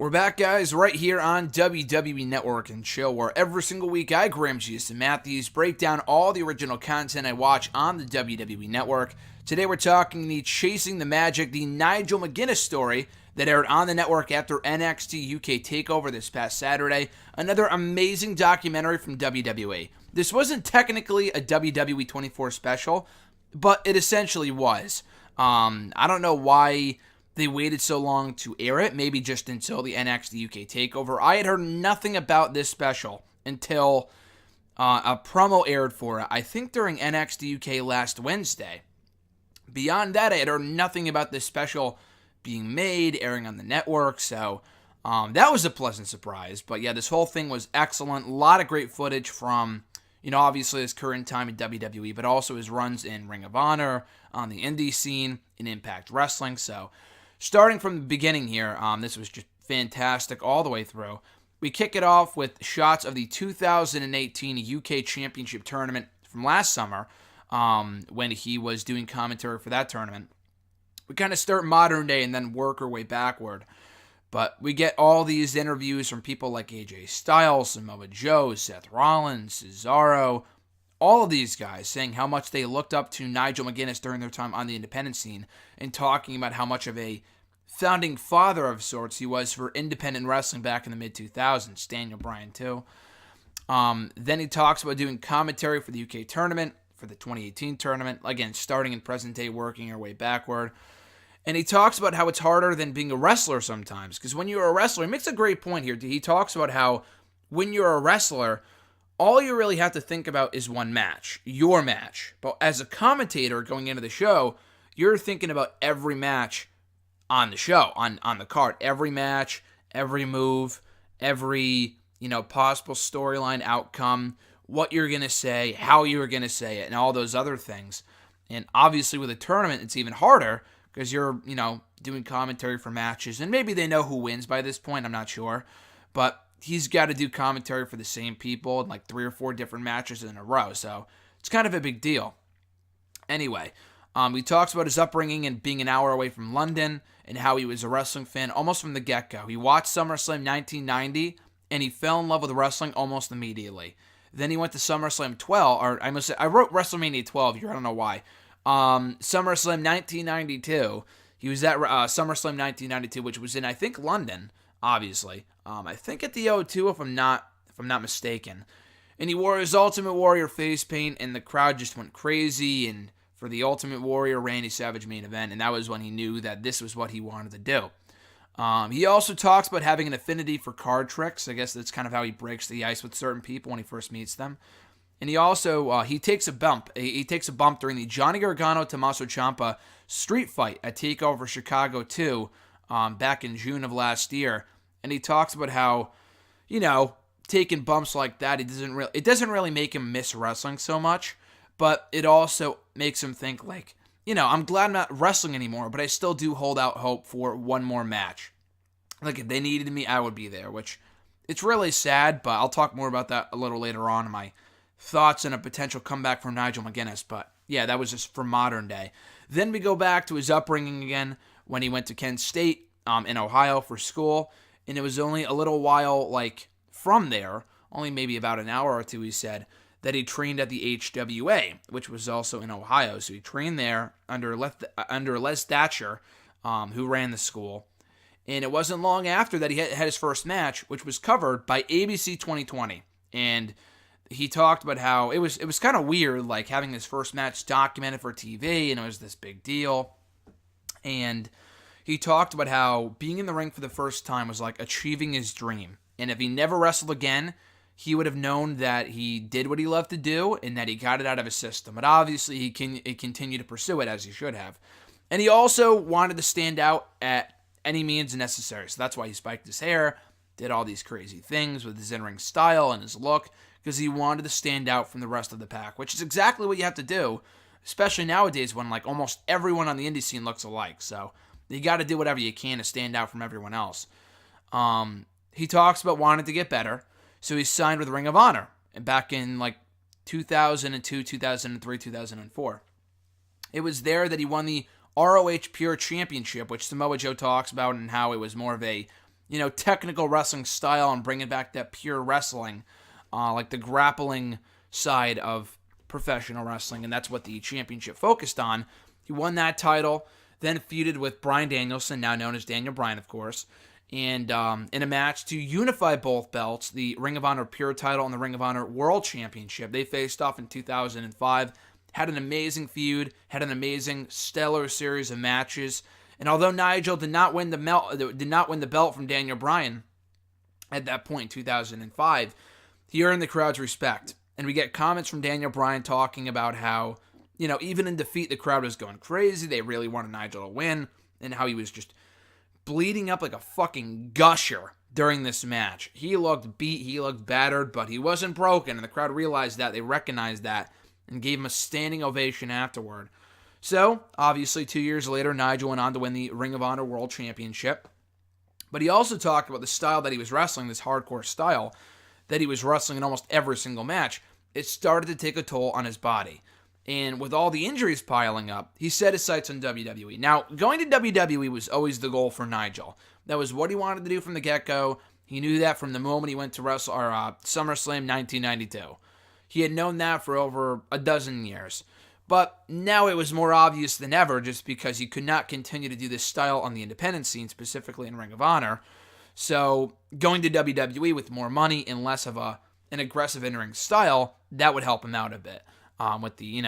We're back, guys, right here on WWE Network and show where every single week I, Graham Jason Matthews, break down all the original content I watch on the WWE Network. Today we're talking the Chasing the Magic, the Nigel McGuinness story that aired on the network after NXT UK TakeOver this past Saturday. Another amazing documentary from WWE. This wasn't technically a WWE 24 special, but it essentially was. I don't know why they waited so long to air it, maybe just until the NXT UK TakeOver. I had heard nothing about this special until a promo aired for it, I think during NXT UK last Wednesday. Beyond that, I had heard nothing about this special being made, airing on the network, so that was a pleasant surprise. But yeah, this whole thing was excellent. A lot of great footage from, obviously his current time in WWE, but also his runs in Ring of Honor, on the indie scene, in Impact Wrestling. So starting from the beginning here, this was just fantastic all the way through. We kick it off with shots of the 2018 UK Championship Tournament from last summer, when he was doing commentary for that tournament. We kind of start modern day and then work our way backward. But we get all these interviews from people like AJ Styles, Samoa Joe, Seth Rollins, Cesaro, all of these guys saying how much they looked up to Nigel McGuinness during their time on the independent scene and talking about how much of a founding father of sorts he was for independent wrestling back in the mid-2000s. Daniel Bryan, too. Then he talks about doing commentary for the UK tournament, for the 2018 tournament, again, starting in present day, working our way backward. And he talks about how it's harder than being a wrestler sometimes, because when you're a wrestler, he makes a great point here. He talks about how when you're a wrestler, all you really have to think about is one match, your match. But as a commentator going into the show, you're thinking about every match on the show, on the card. Every match, every move, every, possible storyline outcome, what you're going to say, how you're going to say it, and all those other things. And obviously with a tournament, it's even harder because you're, doing commentary for matches. And maybe they know who wins by this point, I'm not sure. But he's got to do commentary for the same people in like 3 or 4 different matches in a row. So it's kind of a big deal. Anyway, he talks about his upbringing and being an hour away from London and how he was a wrestling fan almost from the get-go. He watched SummerSlam 1990 and he fell in love with wrestling almost immediately. Then he went to SummerSlam 12, or I wrote WrestleMania 12 here, I don't know why. SummerSlam 1992. He was at SummerSlam 1992, which was in, I think, London, obviously. I think at the O2, if I'm not mistaken. And he wore his Ultimate Warrior face paint, and the crowd just went crazy, and for the Ultimate Warrior Randy Savage main event, and that was when he knew that this was what he wanted to do. He also talks about having an affinity for card tricks. I guess that's kind of how he breaks the ice with certain people when he first meets them. And he also, he takes a bump. He takes a bump during the Johnny Gargano-Tommaso Ciampa street fight at TakeOver Chicago 2 back in June of last year. And he talks about how, taking bumps like that, it doesn't really make him miss wrestling so much, but it also makes him think like, I'm glad I'm not wrestling anymore, but I still do hold out hope for one more match. Like, if they needed me, I would be there, which it's really sad, but I'll talk more about that a little later on in my thoughts on a potential comeback from Nigel McGuinness. But yeah, that was just for modern day. Then we go back to his upbringing again when he went to Kent State in Ohio for school, and it was only a little while from there, only maybe about an hour or two, he said, that he trained at the HWA, which was also in Ohio. So he trained there under Les Thatcher, who ran the school. And it wasn't long after that he had his first match, which was covered by ABC 2020. And he talked about how it was kind of weird, having his first match documented for TV, and it was this big deal. And he talked about how being in the ring for the first time was like achieving his dream. And if he never wrestled again, he would have known that he did what he loved to do and that he got it out of his system. But obviously, he continued to pursue it as he should have. And he also wanted to stand out at any means necessary. So that's why he spiked his hair, did all these crazy things with his in-ring style and his look, because he wanted to stand out from the rest of the pack, which is exactly what you have to do, especially nowadays when almost everyone on the indie scene looks alike. So you got to do whatever you can to stand out from everyone else. He talks about wanting to get better. So he signed with Ring of Honor back in 2002, 2003, 2004. It was there that he won the ROH Pure Championship, which Samoa Joe talks about, and how it was more of a technical wrestling style and bringing back that pure wrestling, like the grappling side of professional wrestling, and that's what the championship focused on. He won that title, then feuded with Bryan Danielson, now known as Daniel Bryan, of course, and in a match to unify both belts, the Ring of Honor Pure title and the Ring of Honor World Championship. They faced off in 2005, had an amazing feud, had an amazing stellar series of matches, and although Nigel did not win the belt from Daniel Bryan at that point in 2005, he earned the crowd's respect. And we get comments from Daniel Bryan talking about how, even in defeat, the crowd was going crazy. They really wanted Nigel to win, and how he was just bleeding up like a fucking gusher during this match. He looked beat, he looked battered, but he wasn't broken, and the crowd realized that. They recognized that and gave him a standing ovation afterward. So, obviously, 2 years later, Nigel went on to win the Ring of Honor World Championship. But he also talked about the style that he was wrestling, this hardcore style that he was wrestling in almost every single match. It started to take a toll on his body. And with all the injuries piling up, he set his sights on WWE. Now, going to WWE was always the goal for Nigel. That was what he wanted to do from the get-go. He knew that from the moment he went to SummerSlam 1992. He had known that for over a dozen years. But now it was more obvious than ever, just because he could not continue to do this style on the independent scene, specifically in Ring of Honor. So going to WWE with more money and less of an aggressive in-ring style, that would help him out a bit with the,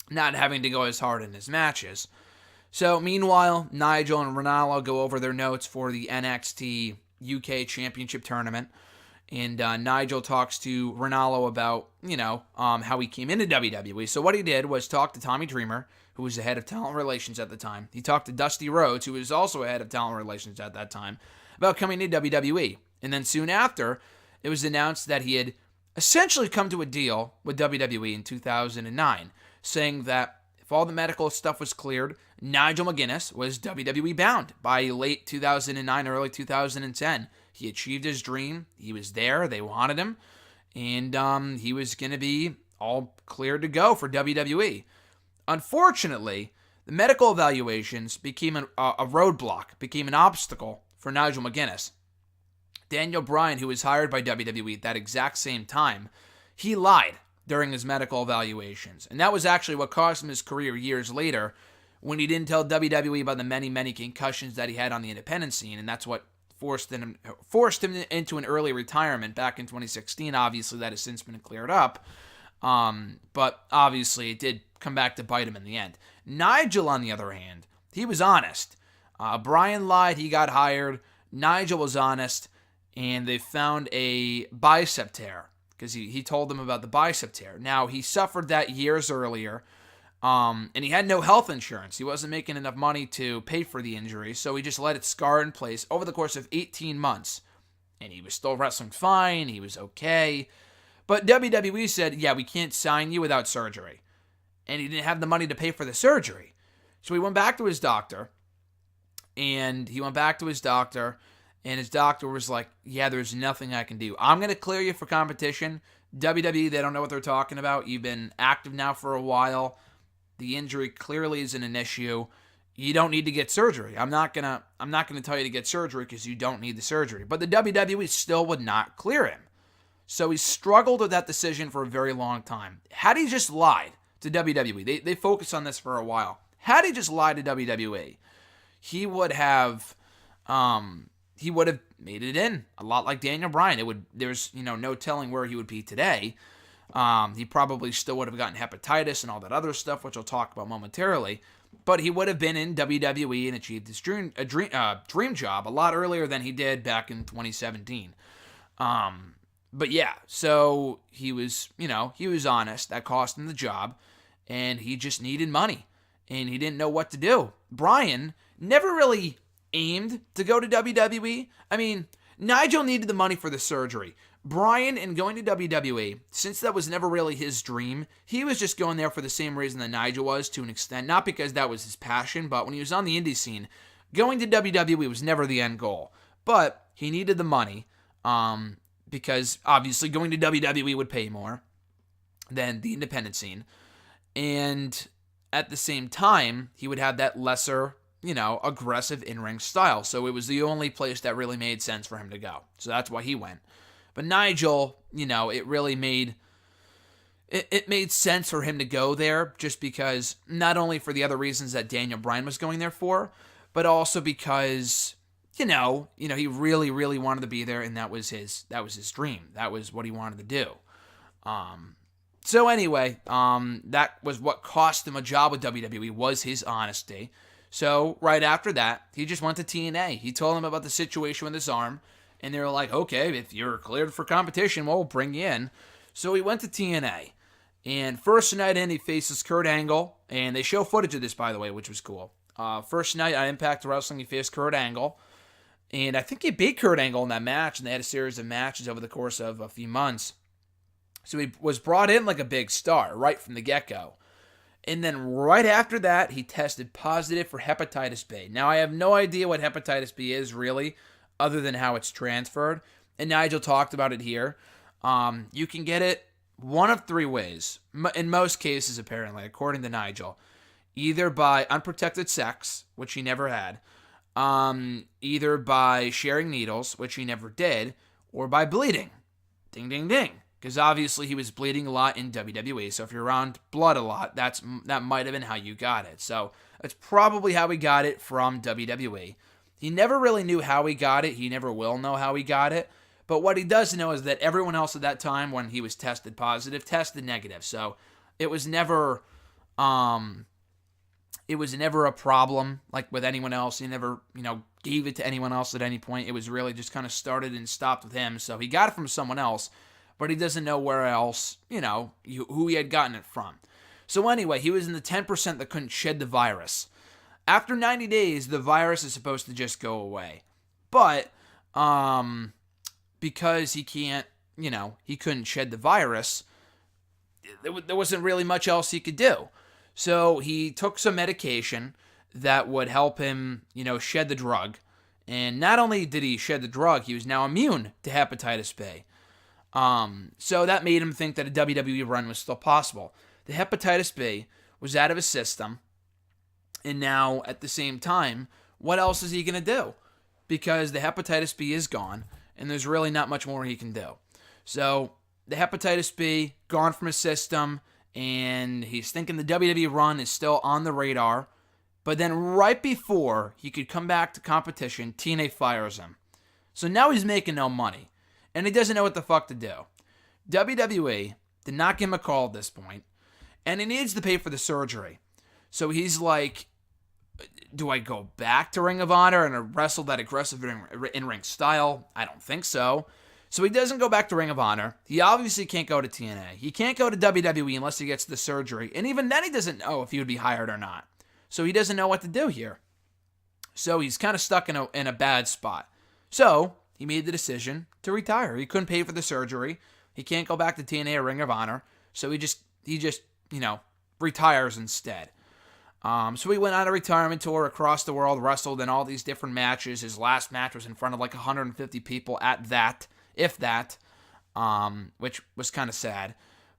not having to go as hard in his matches. So meanwhile, Nigel and Ronaldo go over their notes for the NXT UK Championship Tournament. And Nigel talks to Ronaldo about, how he came into WWE. So what he did was talk to Tommy Dreamer, who was the head of talent relations at the time. He talked to Dusty Rhodes, who was also a head of talent relations at that time, about coming to WWE. And then soon after, it was announced that he had essentially come to a deal with WWE in 2009, saying that if all the medical stuff was cleared, Nigel McGuinness was WWE bound by late 2009, early 2010. He achieved his dream. He was there. They wanted him. And he was going to be all cleared to go for WWE. Unfortunately, the medical evaluations became a roadblock, became an obstacle for Nigel McGuinness. Daniel Bryan, who was hired by WWE at that exact same time, he lied during his medical evaluations. And that was actually what cost him his career years later, when he didn't tell WWE about the many, many concussions that he had on the independent scene. And that's what forced him into an early retirement back in 2016. Obviously, that has since been cleared up. But obviously, it did come back to bite him in the end. Nigel, on the other hand, he was honest. Bryan lied, he got hired. Nigel was honest, and they found a bicep tear, because he told them about the bicep tear. Now, he suffered that years earlier, and he had no health insurance. He wasn't making enough money to pay for the injury, so he just let it scar in place over the course of 18 months. And he was still wrestling fine, he was okay. But WWE said, yeah, we can't sign you without surgery. And he didn't have the money to pay for the surgery. So he went back to his doctor, and his doctor was like, yeah, there's nothing I can do. I'm going to clear you for competition. WWE, they don't know what they're talking about. You've been active now for a while. The injury clearly isn't an issue. You don't need to get surgery. I'm not gonna tell you to get surgery because you don't need the surgery. But the WWE still would not clear him. So he struggled with that decision for a very long time. Had he just lied to WWE, they focused on this for a while. Had he just lied to WWE, he would have made it in, a lot like Daniel Bryan. There's no telling where he would be today. He probably still would have gotten hepatitis and all that other stuff, which I'll talk about momentarily. But he would have been in WWE and achieved his dream job a lot earlier than he did back in 2017. But yeah, so he was honest. That cost him the job, and he just needed money, and he didn't know what to do. Bryan never really aimed to go to WWE. I mean, Nigel needed the money for the surgery. Bryan, in going to WWE, since that was never really his dream, he was just going there for the same reason that Nigel was, to an extent. Not because that was his passion, but when he was on the indie scene, going to WWE was never the end goal. But he needed the money, because obviously going to WWE would pay more than the independent scene. And at the same time, he would have that lesser, aggressive in-ring style. So it was the only place that really made sense for him to go. So that's why he went. But Nigel, it really made it made sense for him to go there, just because, not only for the other reasons that Daniel Bryan was going there for, but also because he really, really wanted to be there, and that was his dream. That was what he wanted to do. So anyway, that was what cost him a job with WWE, was his honesty. So right after that, he just went to TNA. He told them about the situation with his arm, and they were like, okay, if you're cleared for competition, we'll bring you in. So he went to TNA. And first night in, he faces Kurt Angle, and they show footage of this, by the way, which was cool. First night on Impact Wrestling, he faced Kurt Angle, and I think he beat Kurt Angle in that match, and they had a series of matches over the course of a few months. So he was brought in like a big star right from the get-go. And then right after that, he tested positive for hepatitis B. Now, I have no idea what hepatitis B is really, other than how it's transferred. And Nigel talked about it here. You can get it one of three ways. In most cases, apparently, according to Nigel. Either by unprotected sex, which he never had. Either by sharing needles, which he never did. Or by bleeding. Ding, ding, ding. Because obviously he was bleeding a lot in WWE. So if you're around blood a lot, that might have been how you got it. So that's probably how he got it from WWE. He never really knew how he got it. He never will know how he got it. But what he does know is that everyone else at that time, when he was tested positive, tested negative. So it was never a problem like with anyone else. He never, gave it to anyone else at any point. It was really just kind of started and stopped with him. So he got it from someone else, but he doesn't know where else, who he had gotten it from. So anyway, he was in the 10% that couldn't shed the virus. After 90 days, the virus is supposed to just go away. But because he can't, he couldn't shed the virus, there wasn't really much else he could do. So he took some medication that would help him, shed the drug. And not only did he shed the drug, he was now immune to hepatitis B. So that made him think that a WWE run was still possible. The hepatitis B was out of his system. And now, at the same time, what else is he going to do? Because the hepatitis B is gone, and there's really not much more he can do. So, the hepatitis B, gone from his system, and he's thinking the WWE run is still on the radar. But then right before he could come back to competition, TNA fires him. So now he's making no money, and he doesn't know what the fuck to do. WWE did not give him a call at this point, and he needs to pay for the surgery. So he's like, do I go back to Ring of Honor and wrestle that aggressive in-ring style? I don't think so. So he doesn't go back to Ring of Honor. He obviously can't go to TNA. He can't go to WWE unless he gets the surgery. And even then he doesn't know if he would be hired or not. So he doesn't know what to do here. So he's kind of stuck in a bad spot. So he made the decision to retire. He couldn't pay for the surgery. He can't go back to TNA or Ring of Honor. So he just retires instead. So he went on a retirement tour across the world, wrestled in all these different matches. His last match was in front of like 150 people at that, if that, which was kind of sad.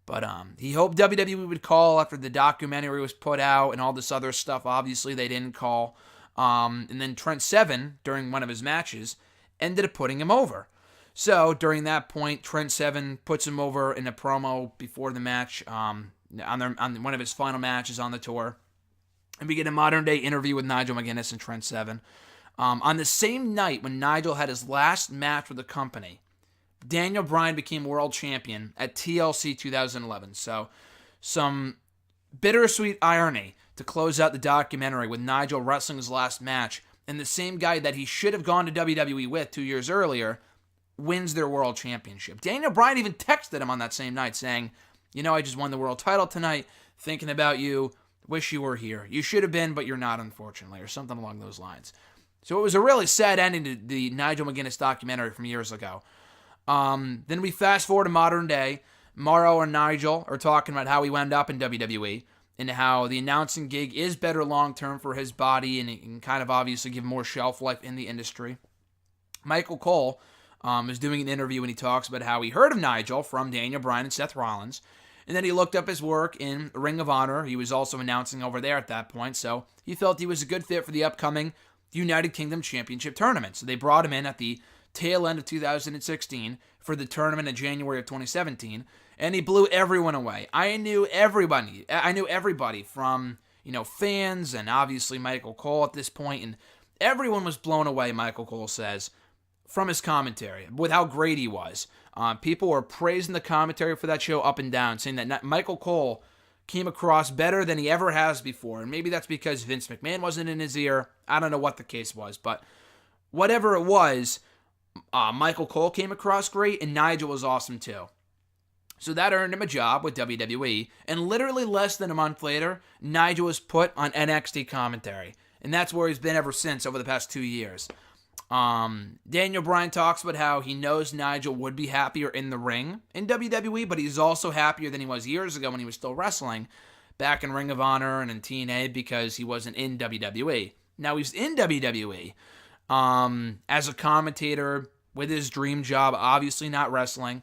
But he hoped WWE would call after the documentary was put out and all this other stuff. Obviously, they didn't call. And then Trent Seven, during one of his matches, ended up putting him over. So during that point, Trent Seven puts him over in a promo before the match, on one of his final matches on the tour. And we get a modern-day interview with Nigel McGuinness and Trent Seven. On the same night when Nigel had his last match with the company, Daniel Bryan became world champion at TLC 2011. So, some bittersweet irony to close out the documentary with Nigel wrestling his last match, and the same guy that he should have gone to WWE with 2 years earlier wins their world championship. Daniel Bryan even texted him on that same night saying, I just won the world title tonight, thinking about you, wish you were here. You should have been, but you're not, unfortunately, or something along those lines. So it was a really sad ending to the Nigel McGuinness documentary from years ago. Then we fast forward to modern day. Mauro and Nigel are talking about how he wound up in WWE and how the announcing gig is better long-term for his body and it can kind of obviously give more shelf life in the industry. Michael Cole is doing an interview and he talks about how he heard of Nigel from Daniel Bryan and Seth Rollins, And then he looked up his work in Ring of Honor. He was also announcing over there at that point, so he felt he was a good fit for the upcoming United Kingdom Championship tournament. So they brought him in at the tail end of 2016 for the tournament in January of 2017, and he blew everyone away. I knew everybody from, fans and obviously Michael Cole at this point, and everyone was blown away, Michael Cole says, from his commentary, with how great he was. People were praising the commentary for that show up and down, saying that Michael Cole came across better than he ever has before. And maybe that's because Vince McMahon wasn't in his ear. I don't know what the case was, but whatever it was, Michael Cole came across great, and Nigel was awesome too. So that earned him a job with WWE, and literally less than a month later, Nigel was put on NXT commentary. And that's where he's been ever since over the past 2 years. Daniel Bryan talks about how he knows Nigel would be happier in the ring in WWE, but he's also happier than he was years ago when he was still wrestling back in Ring of Honor and in TNA because he wasn't in WWE. Now he's in WWE as a commentator with his dream job, obviously not wrestling.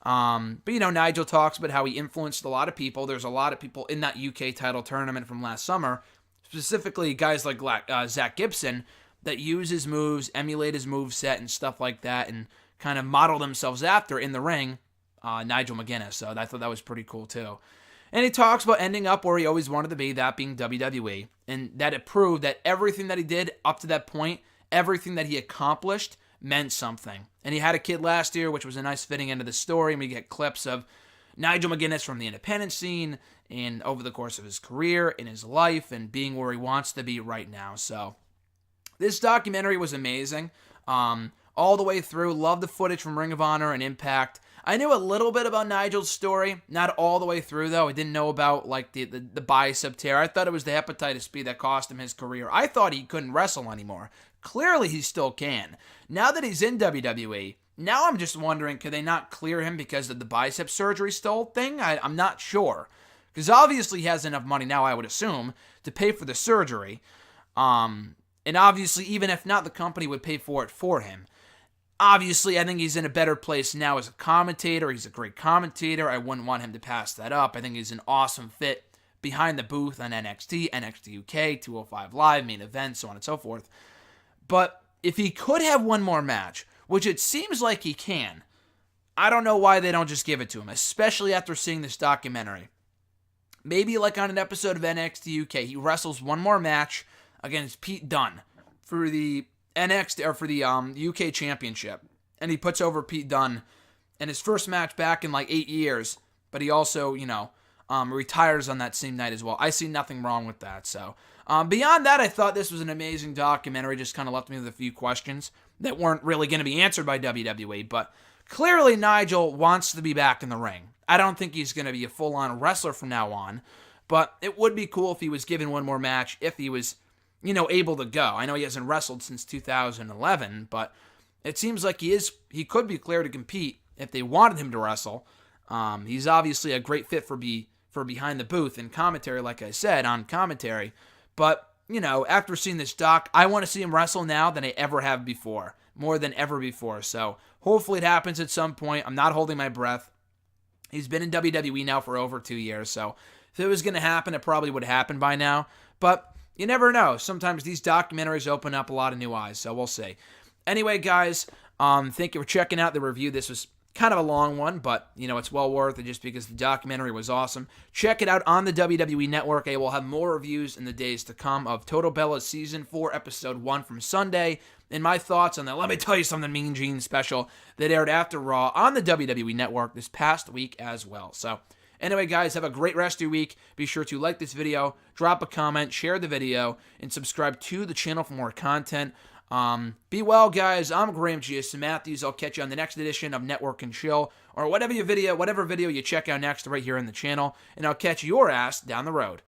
But Nigel talks about how he influenced a lot of people. There's a lot of people in that UK title tournament from last summer, specifically guys like Zach Gibson, that use his moves, emulate his moveset and stuff like that, and kind of model themselves after in the ring, Nigel McGuinness. So I thought that was pretty cool too. And he talks about ending up where he always wanted to be, that being WWE, and that it proved that everything that he did up to that point, everything that he accomplished, meant something. And he had a kid last year, which was a nice fitting into the story, and we get clips of Nigel McGuinness from the independent scene and over the course of his career, in his life, and being where he wants to be right now. So this documentary was amazing. All the way through. Loved the footage from Ring of Honor and Impact. I knew a little bit about Nigel's story. Not all the way through, though. I didn't know about the bicep tear. I thought it was the hepatitis B that cost him his career. I thought he couldn't wrestle anymore. Clearly, he still can. Now that he's in WWE, now I'm just wondering, could they not clear him because of the bicep surgery still thing? I'm not sure. Because obviously he has enough money now, I would assume, to pay for the surgery. And obviously, even if not, the company would pay for it for him. Obviously, I think he's in a better place now as a commentator. He's a great commentator. I wouldn't want him to pass that up. I think he's an awesome fit behind the booth on NXT, NXT UK, 205 Live, main event, so on and so forth. But if he could have one more match, which it seems like he can, I don't know why they don't just give it to him, especially after seeing this documentary. Maybe like on an episode of NXT UK, he wrestles one more match against Pete Dunne for the NXT or for the UK Championship, and he puts over Pete Dunne in his first match back in 8 years. But he also, retires on that same night as well. I see nothing wrong with that. So beyond that, I thought this was an amazing documentary. Just kind of left me with a few questions that weren't really going to be answered by WWE. But clearly, Nigel wants to be back in the ring. I don't think he's going to be a full-on wrestler from now on, but it would be cool if he was given one more match, if he was able to go. I know he hasn't wrestled since 2011, but it seems like he could be clear to compete if they wanted him to wrestle. He's obviously a great fit for behind the booth and commentary, like I said, on commentary. But, after seeing this doc, I want to see him wrestle now than I ever have before. More than ever before. So hopefully it happens at some point. I'm not holding my breath. He's been in WWE now for over 2 years, so if it was going to happen, it probably would happen by now. But you never know. Sometimes these documentaries open up a lot of new eyes, so we'll see. Anyway, guys, thank you for checking out the review. This was kind of a long one, but, it's well worth it just because the documentary was awesome. Check it out on the WWE Network. I will have more reviews in the days to come of Total Bella's Season 4, Episode 1 from Sunday, and my thoughts on the Let Me Tell You Something Mean Gene special that aired after Raw on the WWE Network this past week as well. So, anyway, guys, have a great rest of your week. Be sure to like this video, drop a comment, share the video, and subscribe to the channel for more content. Be well, guys. I'm Graham G.S. Matthews. I'll catch you on the next edition of Network and Chill, or whatever video you check out next right here on the channel, and I'll catch your ass down the road.